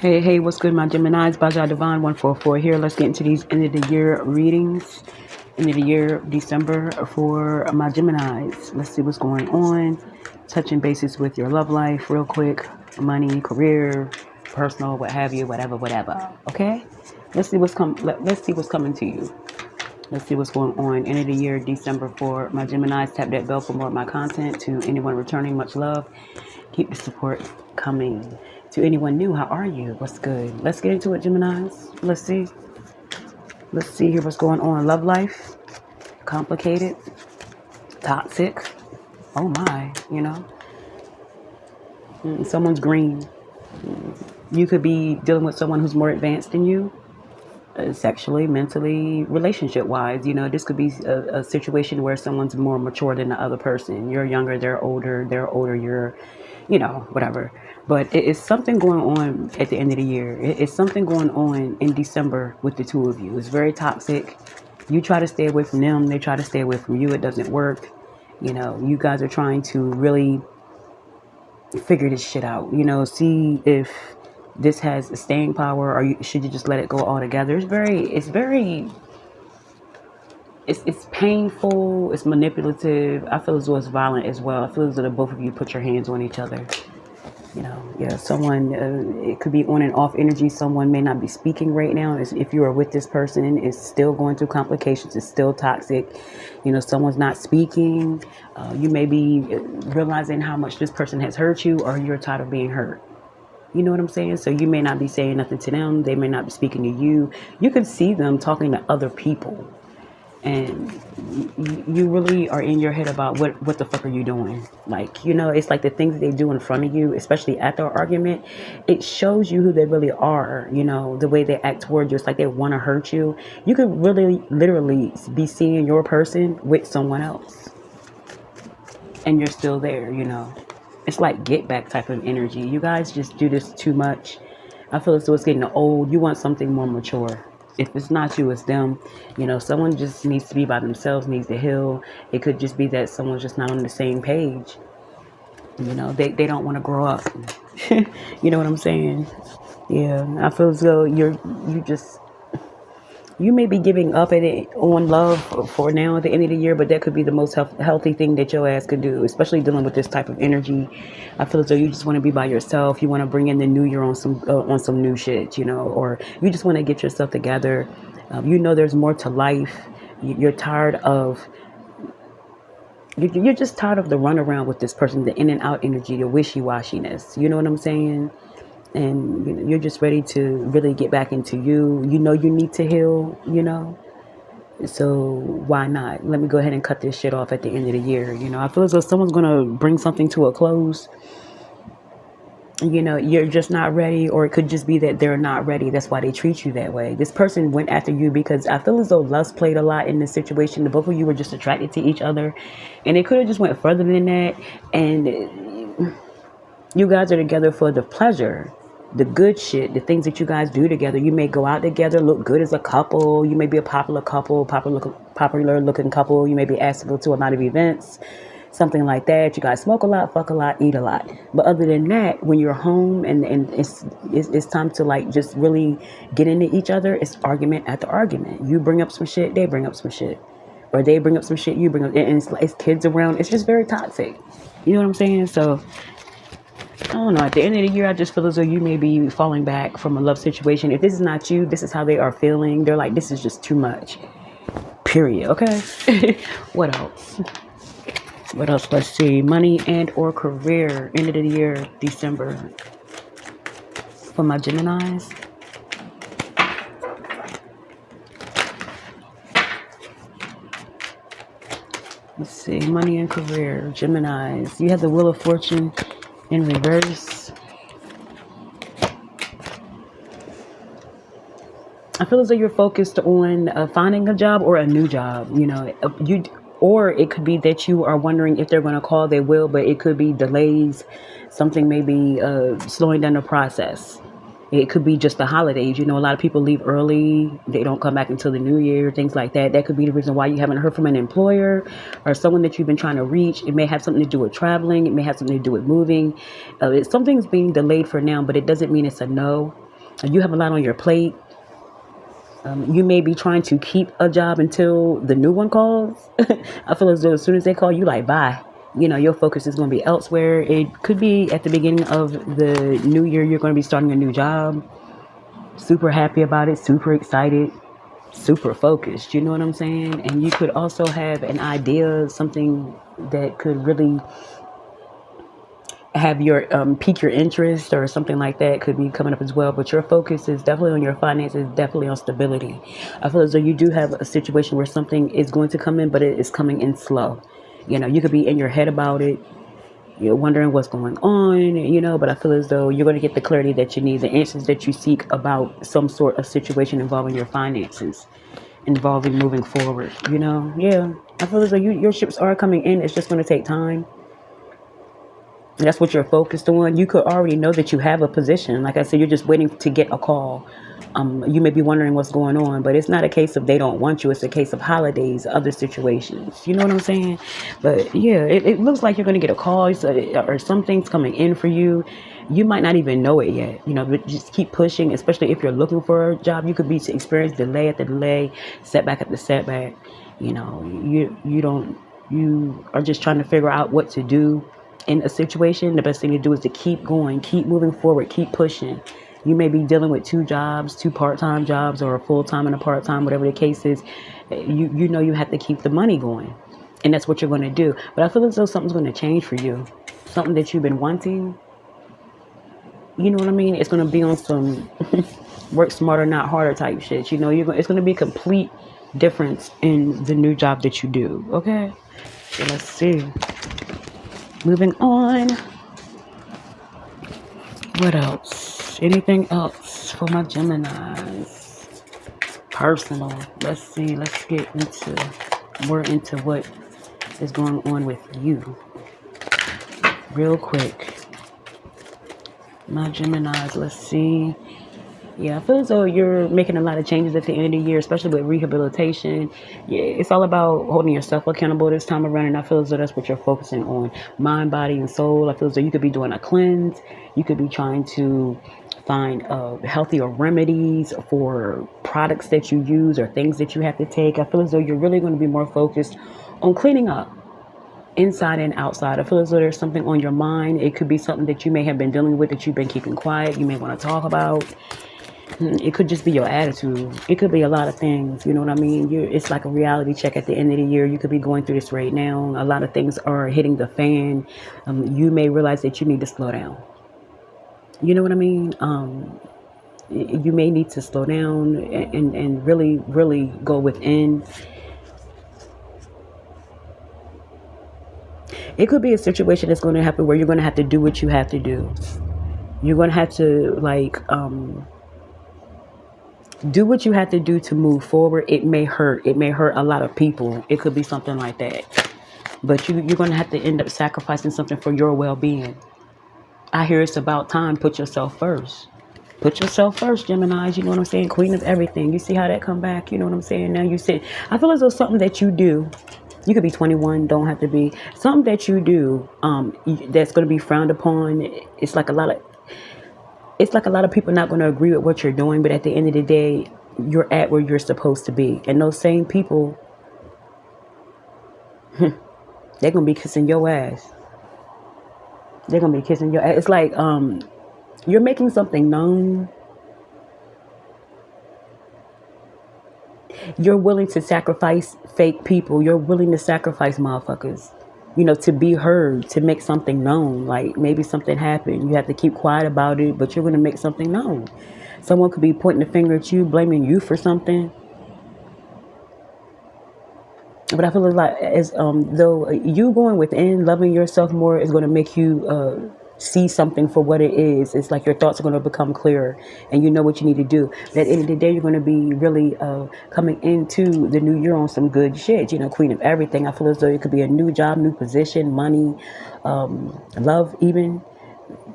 Hey, what's good, my Geminis? Baja Divine 144 here. Let's get into these end of the year readings. End of the year, December, for my Geminis. Let's see what's going on. Touching bases with your love life real quick. Money, career, personal, what have you, whatever. Okay? Let's see what's coming to you. Let's see what's going on. End of the year, December, for my Geminis. Tap that bell for more of my content. To anyone returning, much love. Keep the support coming. To anyone new, how are you? What's good? Let's get into it, Geminis. Let's see. Let's see here what's going on. Love life. Complicated. Toxic. Oh my, Someone's green. You could be dealing with someone who's more advanced than you. Sexually, mentally, relationship-wise. This could be a situation where someone's more mature than the other person. You're younger, they're older, you're, whatever. But it is something going on at the end of the year. It's something going on in December with the two of you. It's very toxic. You try to stay away from them. They try to stay away from you. It doesn't work. You guys are trying to really figure this shit out. See if this has staying power, or should you just let it go altogether? It's painful. It's manipulative. I feel as though it's violent as well. I feel as though both of you put your hands on each other. Someone, it could be on and off energy. Someone may not be speaking right now. If you are with this person, it's still going through complications. It's still toxic. Someone's not speaking. You may be realizing how much this person has hurt you, or you're tired of being hurt. You know what I'm saying? So you may not be saying nothing to them. They may not be speaking to you. You can see them talking to other people. And you really are in your head about what the fuck are you doing? It's like the things that they do in front of you, especially at their argument, it shows you who they really are. The way they act toward you, it's like they want to hurt you. You could really literally be seeing your person with someone else, and you're still there. It's like get back type of energy. You guys just do this too much. I feel as though it's getting old. You want something more mature. If it's not you, it's them. Someone just needs to be by themselves, needs to heal. It could just be that someone's just not on the same page. They don't want to grow up. You know what I'm saying? Yeah, I feel as though you may be giving up on love for now at the end of the year, but that could be the most healthy thing that your ass could do, especially dealing with this type of energy. I feel as though you just want to be by yourself. You want to bring in the new year on some new shit, or you just want to get yourself together. There's more to life. You're tired of. You're just tired of the runaround with this person, the in and out energy, the wishy-washiness. You know what I'm saying? And you're just ready to really get back into you. You need to heal, So why not? Let me go ahead and cut this shit off at the end of the year. I feel as though someone's going to bring something to a close. You're just not ready, or it could just be that they're not ready. That's why they treat you that way. This person went after you because I feel as though lust played a lot in this situation. The both of you were just attracted to each other, and it could have just went further than that. And you guys are together for the pleasure, the good shit, the things that you guys do together. You may go out together, look good as a couple. You may be a popular looking couple. You may be asked to go to a lot of events, something like that. You guys smoke a lot, fuck a lot, eat a lot. But other than that, when you're home and it's time to just really get into each other, it's argument after argument. You bring up some shit, they bring up some shit. Or they bring up some shit, you bring up, and it's kids around. It's just very toxic. You know what I'm saying? So I don't know. At the end of the year, I just feel as though you may be falling back from a love situation. If this is not you, this is how they are feeling. They're like, this is just too much. Period. Okay. What else? Let's see. Money and or career. End of the year, December. For my Geminis. Let's see. Money and career. Geminis. You have the Wheel of Fortune in reverse. I feel as though you're focused on finding a job or a new job. Or it could be that you are wondering if they're going to call. They will, but it could be delays. Something may be slowing down the process. It could be just the holidays. A lot of people leave early. They don't come back until the new year, things like that. That could be the reason why you haven't heard from an employer or someone that you've been trying to reach. It may have something to do with traveling. It may have something to do with moving. Something's being delayed for now, but it doesn't mean it's a no. You have a lot on your plate. You may be trying to keep a job until the new one calls. I feel as though as soon as they call you, like, bye. Your focus is going to be elsewhere. It could be at the beginning of the new year, you're going to be starting a new job. Super happy about it, super excited, super focused. You know what I'm saying? And you could also have an idea, something that could really have your pique your interest or something like that could be coming up as well. But your focus is definitely on your finances, definitely on stability. I feel as though you do have a situation where something is going to come in, but it is coming in slow. You could be in your head about it. You're wondering what's going on, but I feel as though you're going to get the clarity that you need, the answers that you seek about some sort of situation involving your finances, involving moving forward, Yeah, I feel as though your ships are coming in. It's just going to take time. That's what you're focused on. You could already know that you have a position. Like I said, you're just waiting to get a call. You may be wondering what's going on, but it's not a case of they don't want you. It's a case of holidays, other situations. You know what I'm saying? But yeah, it looks like you're going to get a call or something's coming in for you. You might not even know it yet, but just keep pushing, especially if you're looking for a job. You could be to experience delay at the delay, setback at the setback. You are just trying to figure out what to do in a situation. The best thing to do is to keep going, keep moving forward, keep pushing. You may be dealing with two jobs, two part-time jobs, or a full-time and a part-time, whatever the case is. You have to keep the money going, and that's what you're going to do. But I feel as though something's going to change for you, something that you've been wanting. You know what I mean? It's going to be on some work smarter, not harder type shit. It's going to be a complete difference in the new job that you do. Okay, so let's see. Moving on. What else? Anything else for my Geminis? Personal. Let's see. Let's get more into what is going on with you. Real quick. My Geminis. Let's see. Yeah, I feel as though you're making a lot of changes at the end of the year, especially with rehabilitation. Yeah, it's all about holding yourself accountable this time around, and I feel as though that's what you're focusing on. Mind, body, and soul. I feel as though you could be doing a cleanse. You could be trying to find healthier remedies for products that you use or things that you have to take. I feel as though you're really going to be more focused on cleaning up inside and outside. I feel as though there's something on your mind. It could be something that you may have been dealing with that you've been keeping quiet. You may want to talk about. It could just be your attitude. It could be a lot of things. You know what I mean? It's like a reality check at the end of the year. You could be going through this right now. A lot of things are hitting the fan. You may realize that you need to slow down. You know what I mean? You may need to slow down and really, really go within. It could be a situation that's going to happen where you're going to have to do what you have to do. You're going to have to do what you have to do to move forward. It may hurt. It may hurt a lot of people. It could be something like that. But you're going to have to end up sacrificing something for your well-being. I hear it's about time. Put yourself first. Put yourself first, Geminis. You know what I'm saying? Queen of everything. You see how that come back? You know what I'm saying? Now you sit. I feel as though something that you do. You could be 21. Don't have to be. Something that you do that's going to be frowned upon. It's like a lot of people not going to agree with what you're doing, but at the end of the day, you're at where you're supposed to be. And those same people, they're going to be kissing your ass. They're going to be kissing your ass. It's like you're making something known. You're willing to sacrifice fake people. You're willing to sacrifice motherfuckers. To be heard, to make something known. Like maybe something happened. You have to keep quiet about it, but you're going to make something known. Someone could be pointing the finger at you, blaming you for something. But I feel like though you going within, loving yourself more is going to make you see something for what it is. It's like your thoughts are going to become clearer and you know what you need to do. But at the end of the day, you're going to be really coming into the new year on some good shit. Queen of everything. I feel as though it could be a new job, new position, money, love even.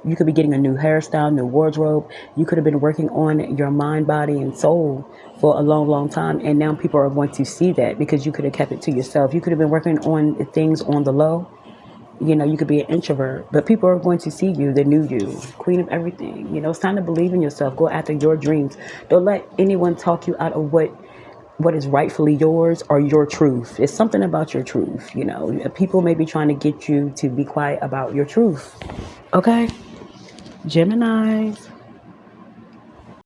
You could be getting a new hairstyle, new wardrobe. You could have been working on your mind, body, and soul for a long, long time. And now people are going to see that because you could have kept it to yourself. You could have been working on things on the low. You know, you could be an introvert, but people are going to see you, the new you, queen of everything. You know, it's time to believe in yourself. Go after your dreams. Don't let anyone talk you out of what is rightfully yours or your truth. It's something about your truth. You know, people may be trying to get you to be quiet about your truth. Okay, Geminis.